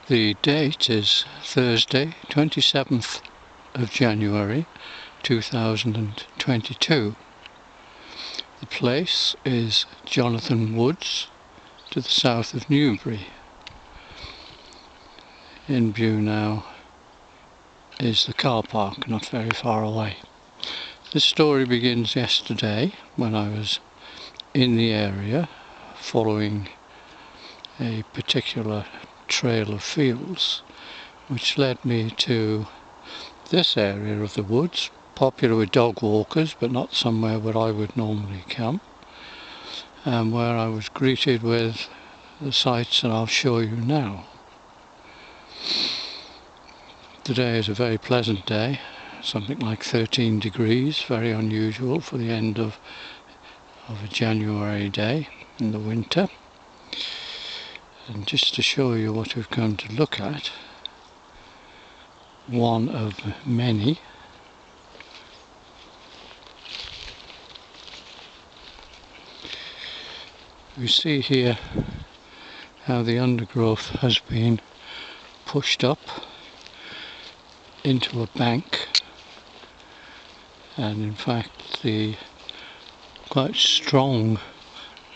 The date is Thursday, 27th of January 2022. The place is Jonathon Woods to the south of Newbury. In view now is the car park not very far away. This story begins yesterday when I was in the area following a particular trail of fields which led me to this area of the woods, popular with dog walkers but not somewhere where I would normally camp, and where I was greeted with the sights that I'll show you now. Today is a very pleasant day, something like 13 degrees, very unusual for the end of a January day in the winter. And just to show you what we've come to look at, one of many, we see here how the undergrowth has been pushed up into a bank, and in fact the quite strong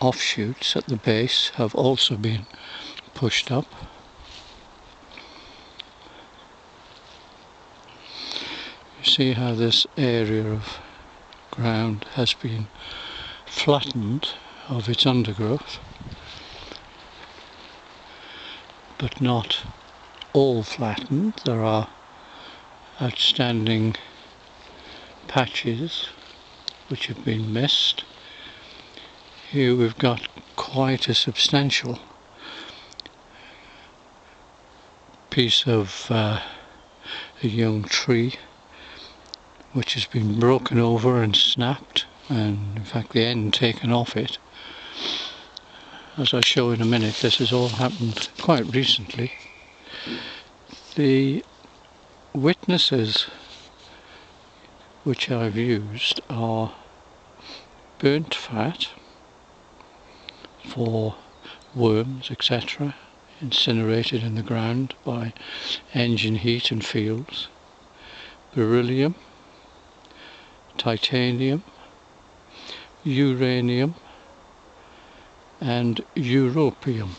offshoots at the base have also been pushed up. You see how this area of ground has been flattened of its undergrowth, but not all flattened. There are outstanding patches which have been missed. Here we've got quite a substantial piece of a young tree which has been broken over and snapped, and in fact the end taken off it. As I'll show in a minute, this has all happened quite recently. The witnesses which I've used are burnt fat for worms, etc., incinerated in the ground by engine heat and fields, beryllium, titanium, uranium and europium.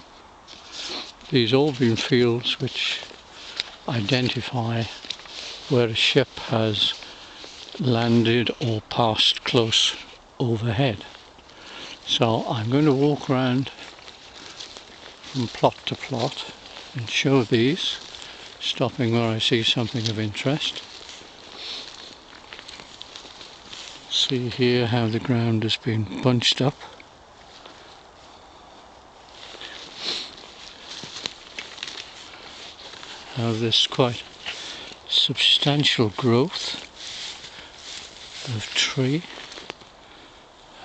These all been fields which identify where a ship has landed or passed close overhead. So I'm going to walk around from plot to plot and show these, stopping where I see something of interest. See here how the ground has been bunched up. How this quite substantial growth of tree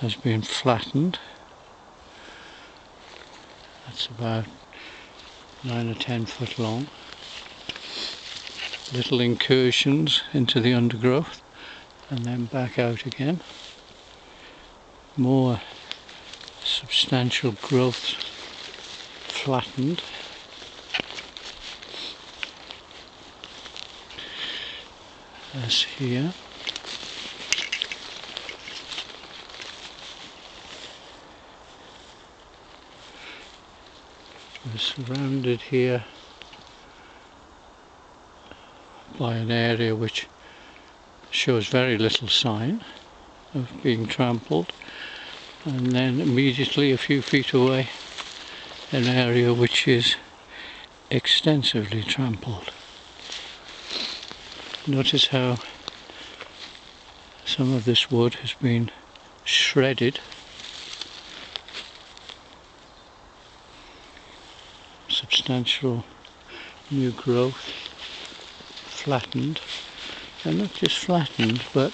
has been flattened. That's about 9 or 10 foot long. Little incursions into the undergrowth and then back out again. More substantial growth flattened. As here. We're surrounded here by an area which shows very little sign of being trampled, and then immediately a few feet away an area which is extensively trampled. Notice how some of this wood has been shredded. Substantial new growth, flattened, and not just flattened, but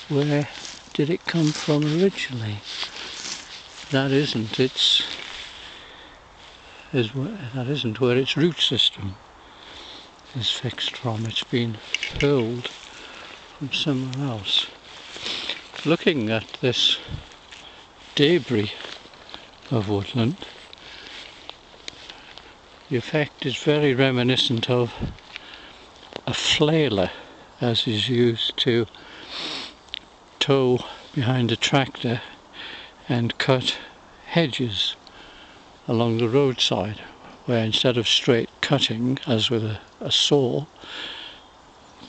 where did it come from originally? That isn't where its root system is fixed from. It's been hurled from somewhere else. Looking at this debris of woodland, The effect is very reminiscent of a flailer, as is used to tow behind a tractor and cut hedges along the roadside, where instead of straight cutting as with a saw,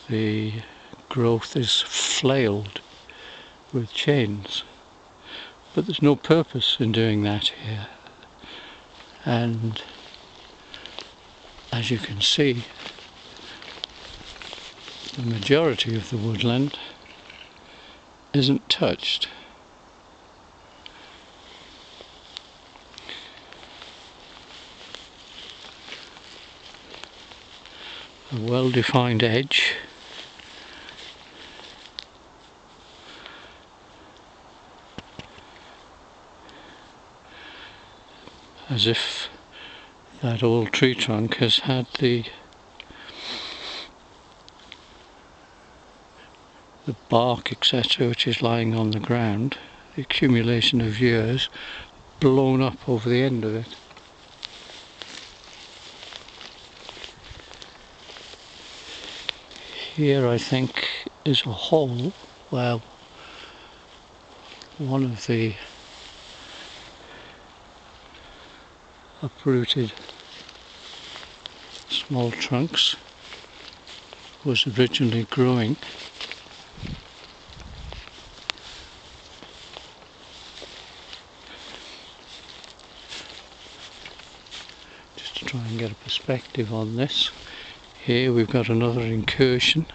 the growth is flailed with chains. But there's no purpose in doing that here, and as you can see, the majority of the woodland isn't touched. A well-defined edge, as if that old tree trunk has had the bark, etc., which is lying on the ground, the accumulation of years, blown up over the end of it. Here I think is a hole where one of the uprooted small trunks was originally growing. Just to try and get a perspective on this. Here we've got another incursion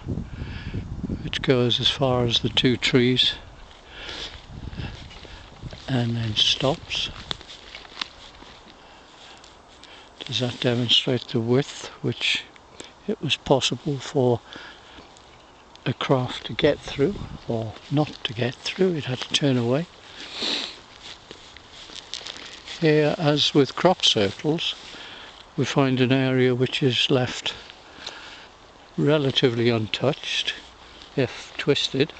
which goes as far as the two trees and then stops. Does that demonstrate the width which it was possible for a craft to get through, or not to get through? It had to turn away. Here, as with crop circles, we find an area which is left relatively untouched, if twisted.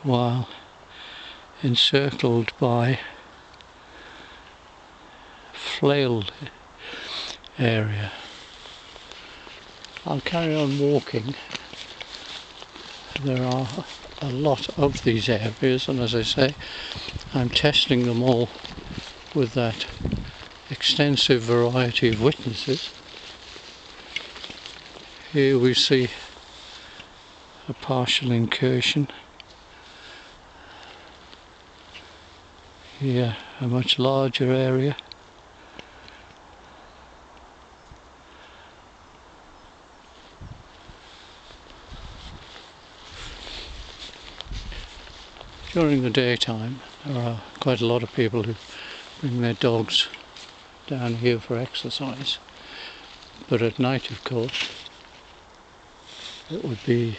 While encircled by flailed area. I'll carry on walking. There are a lot of these areas, and as I say, I'm testing them all with that extensive variety of witnesses. Here we see a partial incursion. Here a much larger area. During the daytime there are quite a lot of people who bring their dogs down here for exercise, but at night, of course, it would be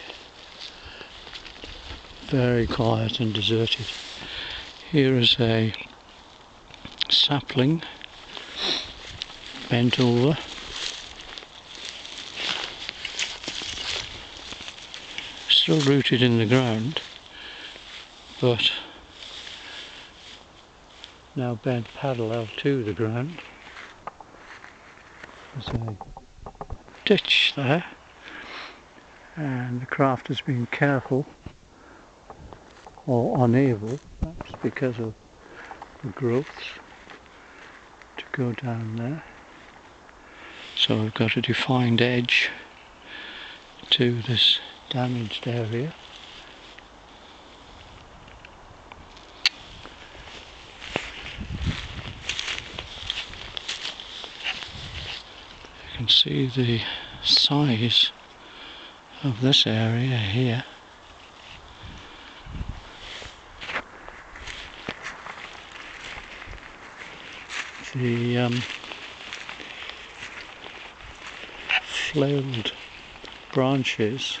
very quiet and deserted. Here is a sapling bent over. Still rooted in the ground, but now bent parallel to the ground. There's a ditch there, and the craft has been careful, or unable, perhaps because of the growths, to go down there. So I've got a defined edge to this damaged area. You can see the size of this area here. The flailed branches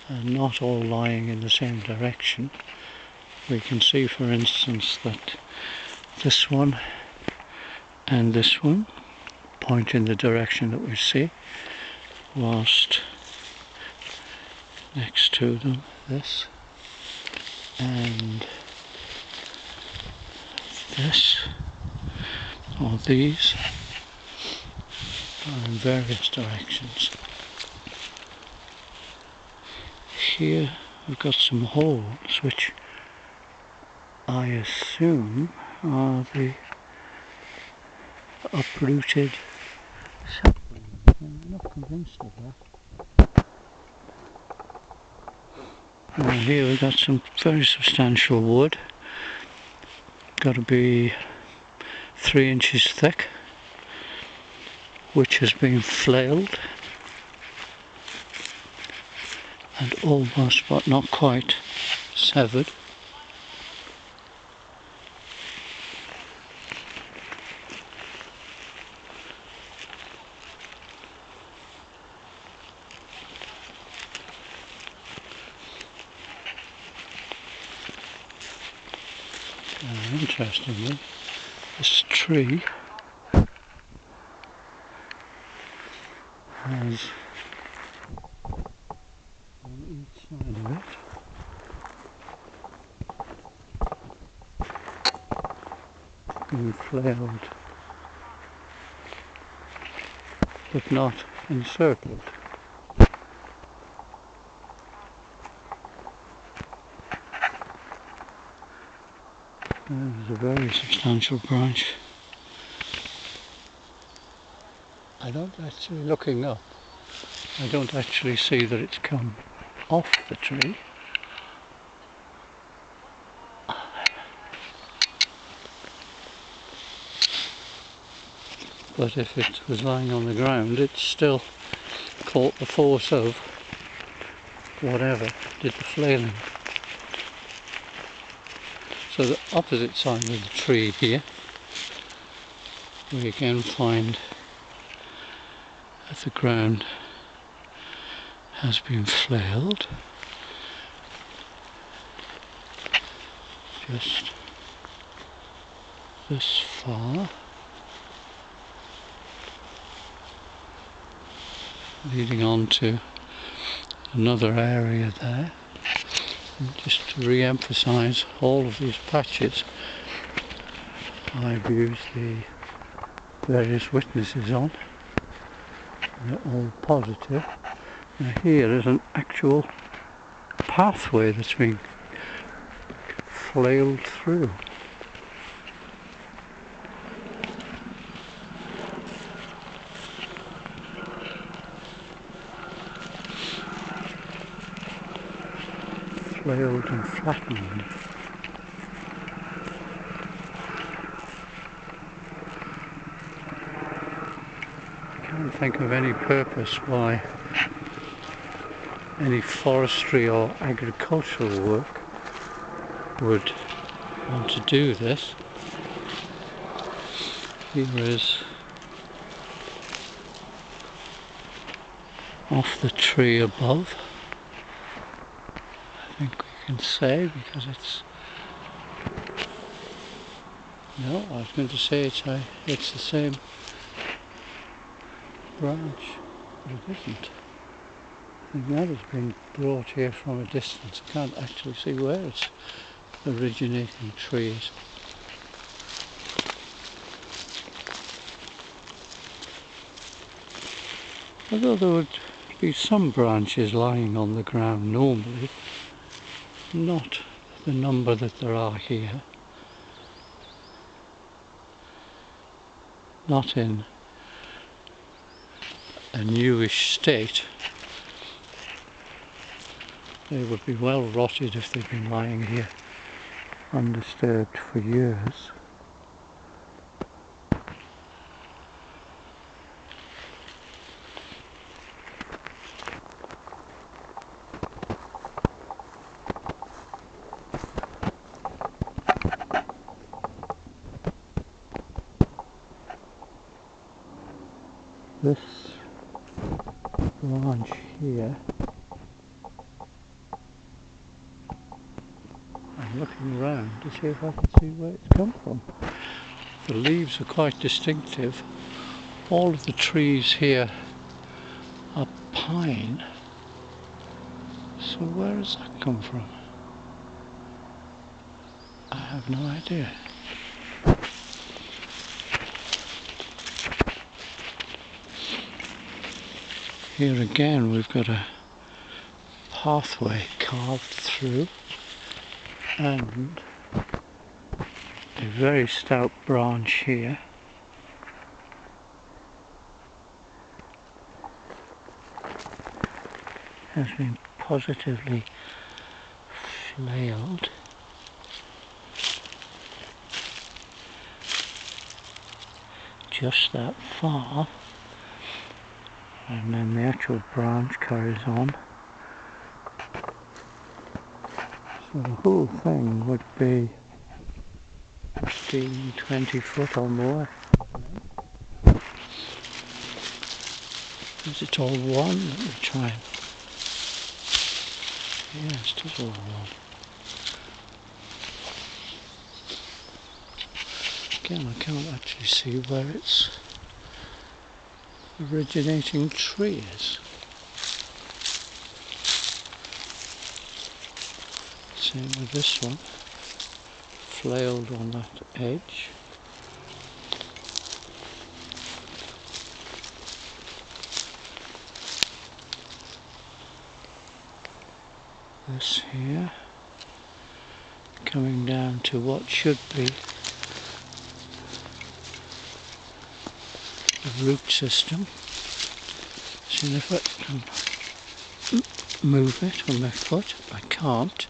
are not all lying in the same direction. We can see, for instance, that this one and this one point in the direction that we see, whilst next to them this and this or these are in various directions. Here we've got some holes which I assume are the uprooted saplings. I'm not convinced of that. Now here we've got some very substantial wood. Got to be 3 inches thick, which has been flailed and almost but not quite severed. Interestingly, this tree has on each side of it been flailed but not encircled. There's a very substantial branch. I don't actually, looking up, I don't actually see that it's come off the tree. But if it was lying on the ground, it still caught the force of whatever did the flailing. So the opposite side of the tree here, we again find that the ground has been flailed just this far, leading on to another area there. And just to re-emphasise all of these patches I've used the various witnesses on, they're all positive. Now here is an actual pathway that's been flailed through. Flailed and flattened. I can't think of any purpose why any forestry or agricultural work would want to do this. Here is off the tree above, I think we can say, because it's, no, I was going to say it's the same branch, but it isn't. I think that has been brought here from a distance. I can't actually see where it's originating trees. Although there would be some branches lying on the ground normally, not the number that there are here. Not in a newish state. They would be well rotted if they've been lying here undisturbed for years. This branch here, I'm looking around to see if I can see where it's come from. The leaves are quite distinctive. All of the trees here are pine. So where has that come from? I have no idea. Here again we've got a pathway carved through and a very stout branch here. Has been positively flailed. Just that far, and then the actual branch carries on. So the whole thing would be 15, 20 foot or more. Is it all one? Let me try and... Yes, it is all one. Again, I can't actually see where its originating tree is. Same with this one, flailed on that edge. This here, coming down to what should be the root system. See if I can move it with my foot. I can't.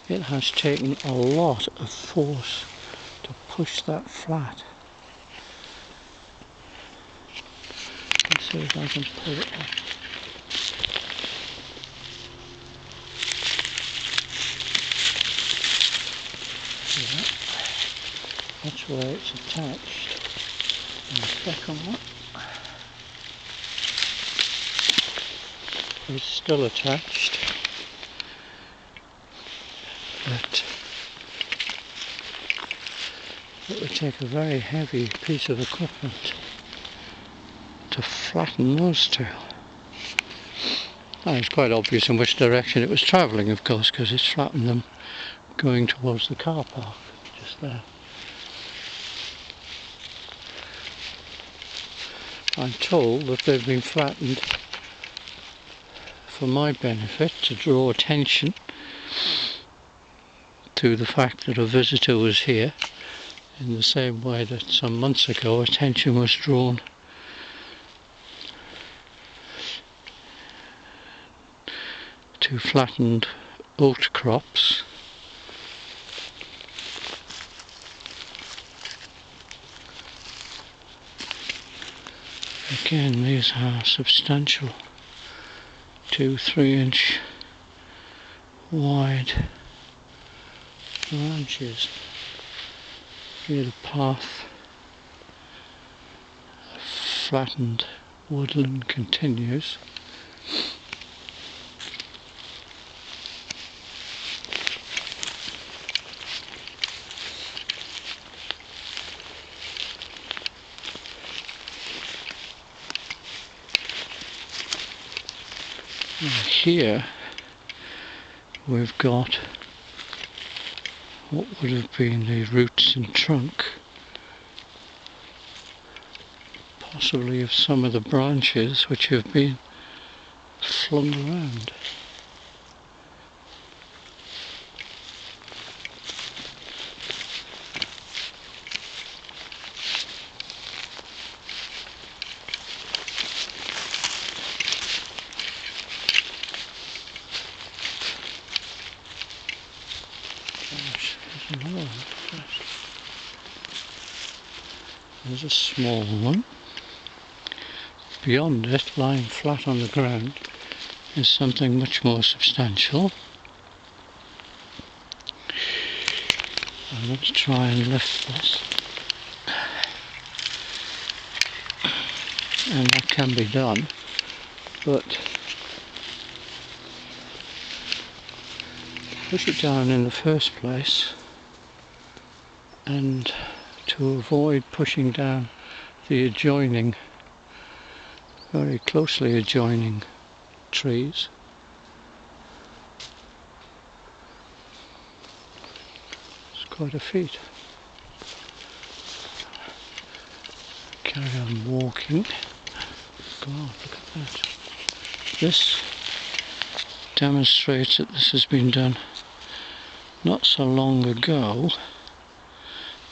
It has taken a lot of force to push that flat. Let's see if I can pull it up. Yeah, that's where it's attached. And the second one is still attached, but it would take a very heavy piece of equipment to flatten those two. Now, it's quite obvious in which direction it was travelling, of course, because it's flattened them going towards the car park, just there. I'm told that they've been flattened for my benefit, to draw attention to the fact that a visitor was here, in the same way that some months ago attention was drawn to flattened oat crops. Again, these are substantial 2-3 inch wide branches. Here the path of flattened woodland continues. Here we've got what would have been the roots and trunk, possibly of some of the branches which have been flung around. There's a small one. Beyond it, lying flat on the ground, is something much more substantial. I'm going to try and lift this. And that can be done, but push it down in the first place, and to avoid pushing down the adjoining, very closely adjoining trees. It's quite a feat. Carry on walking. God, look at that. This demonstrates that this has been done not so long ago.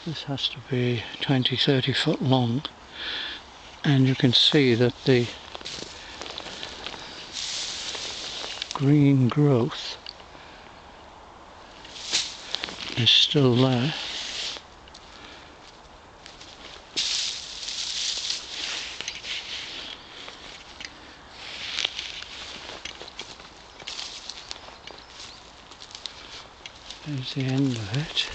This has to be 20-30 foot long, and you can see that the green growth is still there. There's the end of it.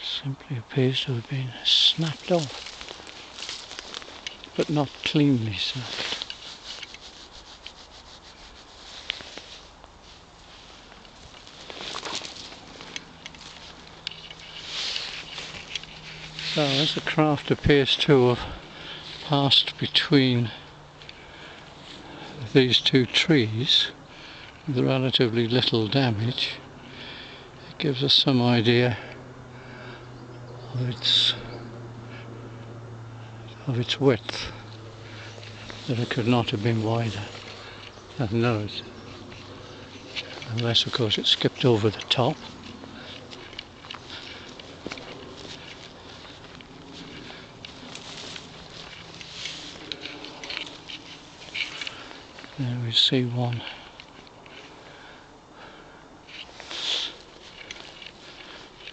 Simply appears to have been snapped off, but not cleanly snapped. So as the craft appears to have passed between these two trees with relatively little damage, it gives us some idea of its width, that it could not have been wider than those, unless of course it skipped over the top. There we see one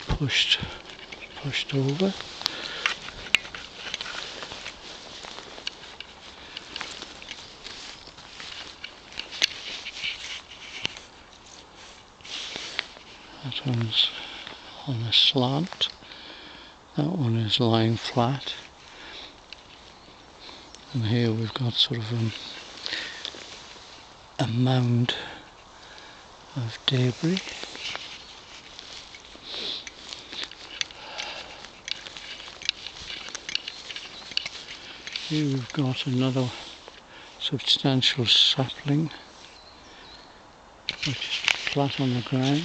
pushed over. That one's on a slant. That one is lying flat. And here we've got sort of a mound of debris. Here we've got another substantial sapling which is flat on the ground.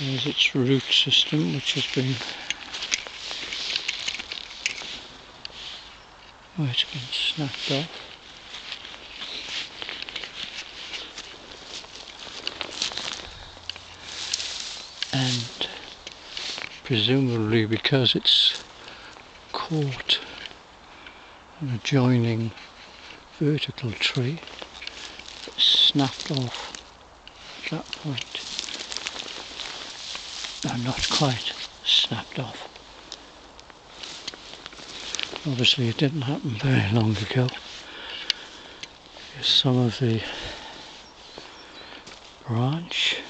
There's its root system, which has been snapped off. And presumably because it's caught an adjoining vertical tree, it's snapped off at that point. No, not quite snapped off. Obviously it didn't happen very long ago. Here's some of the branch.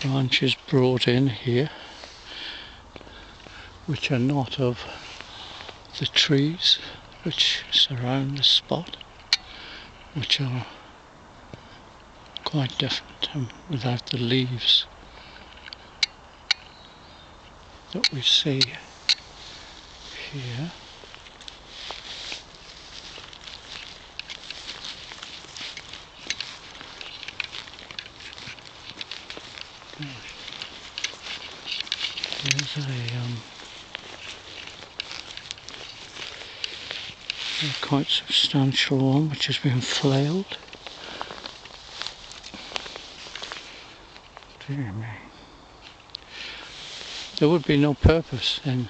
Branches brought in here which are not of the trees which surround the spot, which are quite different and without the leaves that we see here. Here's a quite substantial one which has been flailed. Dear me. There would be no purpose in,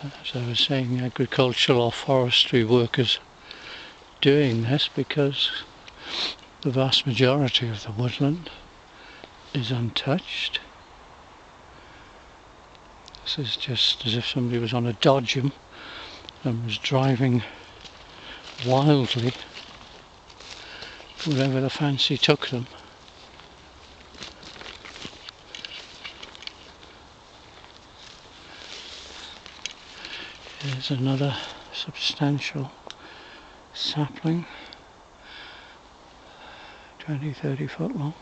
as I was saying, agricultural or forestry workers doing this, because the vast majority of the woodland is untouched. This is just as if somebody was on a dodgem and was driving wildly wherever the fancy took them. Here's another substantial sapling, 20-30 foot long.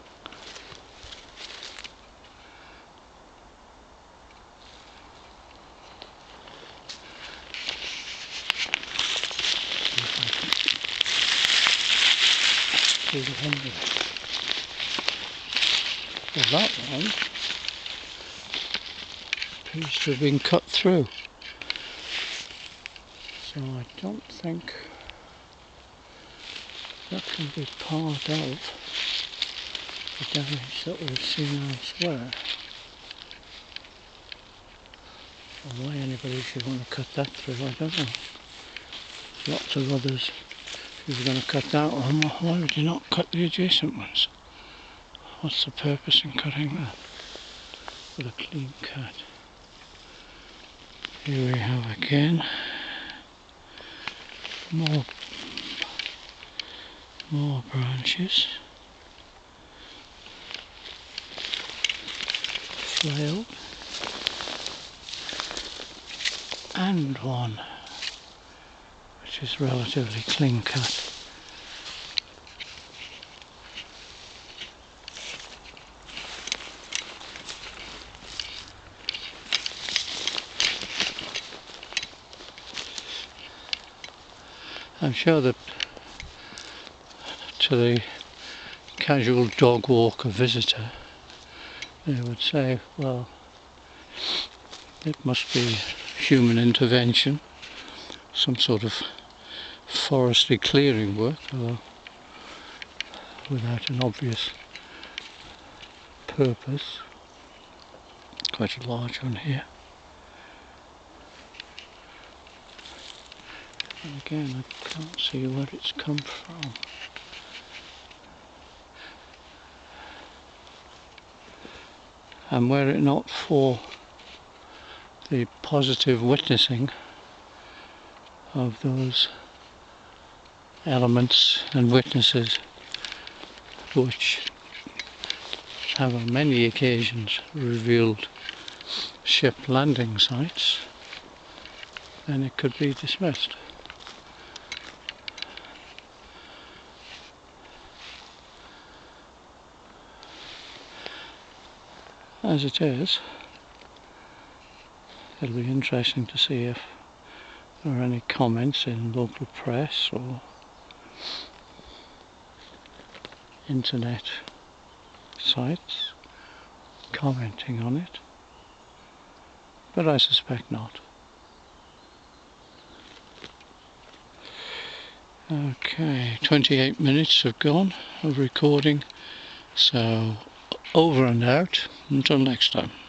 See the end of it. Well, that one appears to have been cut through, so I don't think that can be part of the damage that we've seen elsewhere. Or why anybody should want to cut that through, I don't know. Lots of others. If you're going to cut that one, why would you not cut the adjacent ones? What's the purpose in cutting that with a clean cut? Here we have again more branches, flailed, and one which is relatively clean cut. I'm sure that to the casual dog walker visitor they would say, well, it must be human intervention, some sort of forestry clearing work, or without an obvious purpose. Quite a large one here. And again, I can't see where it's come from. And were it not for the positive witnessing of those elements and witnesses which have on many occasions revealed ship landing sites, then it could be dismissed. As it is, it'll be interesting to see if there are any comments in local press or internet sites commenting on it, but I suspect not. Okay, 28 minutes have gone of recording, so over and out until next time.